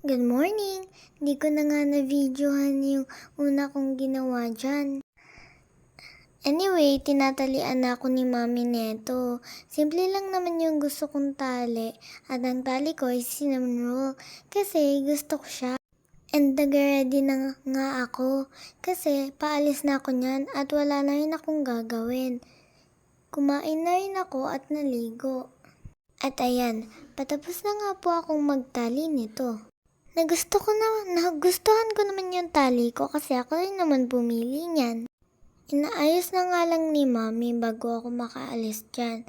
Good morning! Hindi ko na nga na-videohan yung una kong ginawa dyan. Anyway, tinatalian na ako ni mami neto. Simple lang naman yung gusto kong tali. At ang tali ko ay cinnamon roll. Kasi gusto ko siya. And nag-ready na nga ako. Kasi paalis na ako niyan at wala na rin akong gagawin. Kumain na rin ako at naligo. At ayan, patapos na nga po akong magtali nito. Nagustuhan ko naman yung tali ko kasi ako rin naman pumili niyan. Inaayos na nga lang ni mami bago ako makaalis dyan.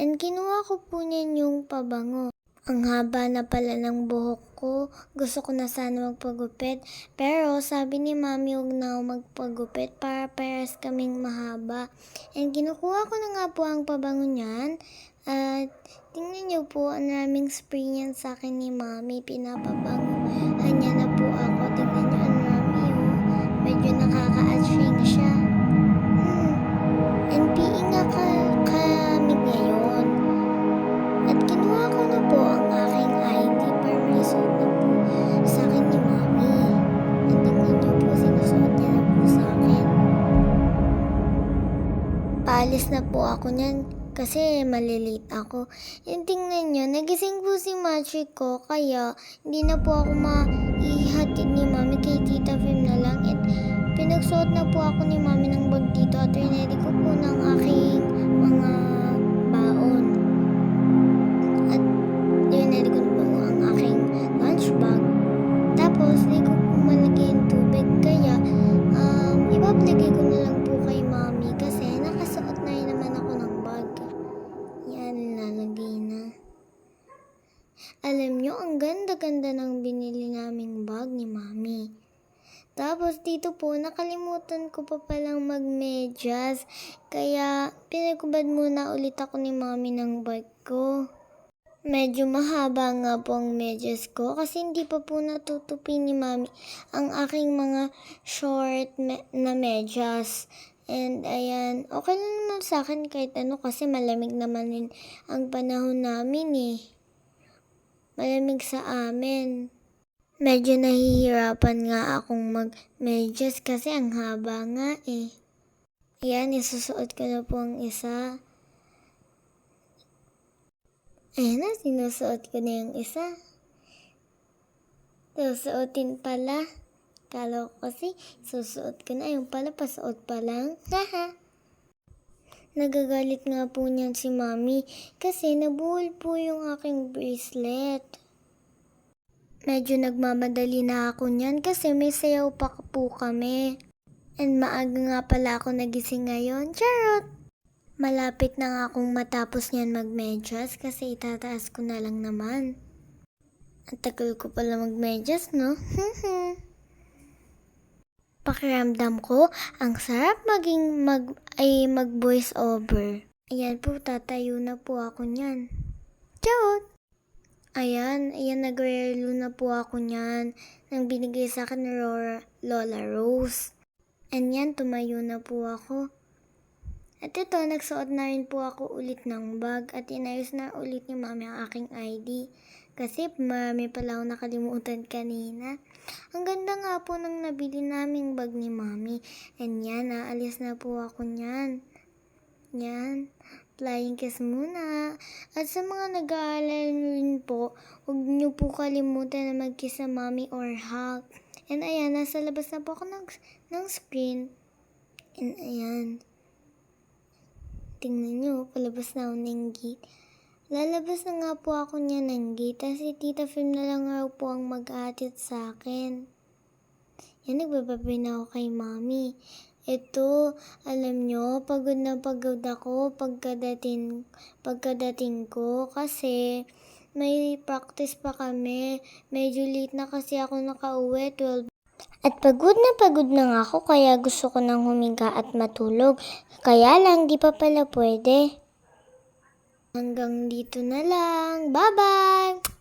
And kinuha ko po niyan yung pabango. Ang haba na pala ng buhok ko. Gusto ko na sana magpagupit. Pero sabi ni mami huwag na ako magpagupit para parehas kaming mahaba. And kinukuha ko na nga po ang pabango niyan. At tingnan niyo po ang naming spray niyan sa akin ni mami. Pinapabanguhan niya na po ako. Tingnan niyo ang mami medyo nakaka-attract siya. NPE nga kami ngayon. At kinuha ko na po ang aking ID para may suot na po sa akin ni mami. At tingnan niyo po sinusuot niya na po sa akin. Paalis na po ako niyan. Kasi malilate ako. And tingnan nyo, nagising po si Magic ko. Kaya hindi na po ako maihatid ni mami kay Tita Fim na lang. At pinagsuot na po ako ni mami ng bag dito. At rinedy ko po ng aking mga baon. At rinedy ko po ang aking lunch bag. Tapos, hindi ko po malagay yung tubig. Kaya, ipapligay ko na lang po kay mami. Kasi nakasuot na rin naman ako ng bag. Yan, lalagay na. Alam nyo, ang ganda-ganda ng binili naming bag ni mami. Tapos dito po, nakalimutan ko pa palang magmedyas. Kaya, pinagubad muna ulit ako ni mami ng bag ko. Medyo mahaba nga po ang medyas ko kasi hindi pa po natutupi ni mami ang aking mga short na medyas. And ayan, okay lang naman sa akin kahit ano kasi malamig naman rin ang panahon namin eh. Malamig sa amin. Medyo nahihirapan nga akong mag-medyas kasi ang haba nga eh. Ayan, isusuot ko na po ang isa. Ayan na, sinusuot ko na yung isa. Susuotin pala. Kala ko kasi susuot ko na. Yung pala, pasuot pa lang. Haha. Nagagalit nga po niyan si mami kasi nabuhol po yung aking bracelet. Medyo nagmamadali na ako niyan kasi may sayaw pa po kami. And maaga nga pala ako nagising ngayon. Charot! Malapit na nga akong matapos niyan magmedyas kasi itataas ko na lang naman. Ang tagal ko pala magmedyas, no? Pakiramdam ko, ang sarap mag-voice over. Ayan po, tatayo na po ako niyan. Charot! Ayan, nagre-relo na po ako niyan. Nang binigay sa akin ni Lola Rose. And yan, tumayo na po ako. At ito, nagsuot na rin po ako ulit ng bag at inayos na ulit ni mami ang aking ID. Kasi marami pala ako nakalimutan kanina. Ang ganda nga po ng nabili naming bag ni mami. And yan, aalis na po ako niyan. Yan, flying kiss muna. At sa mga nag-aalala rin po, huwag niyo po kalimutan na mag-kiss sa mami or hug. And ayan, nasa labas na po ako ng screen. And ayan. Tingnan nyo, palabas na ako ng gate. Lalabas na nga po ako niya ng gate. Tapos si Tita Fim na lang raw po ang mag-aatid sa akin. Yan, nagbababay na ako kay mami. Ito, alam nyo, pagod na pagod ako pagkadating ko. Kasi may practice pa kami. Medyo late na kasi ako nakauwi, 12. At pagod na nga ako kaya gusto ko nang humiga at matulog. Kaya lang di pa pala pwede. Hanggang dito na lang. Bye-bye!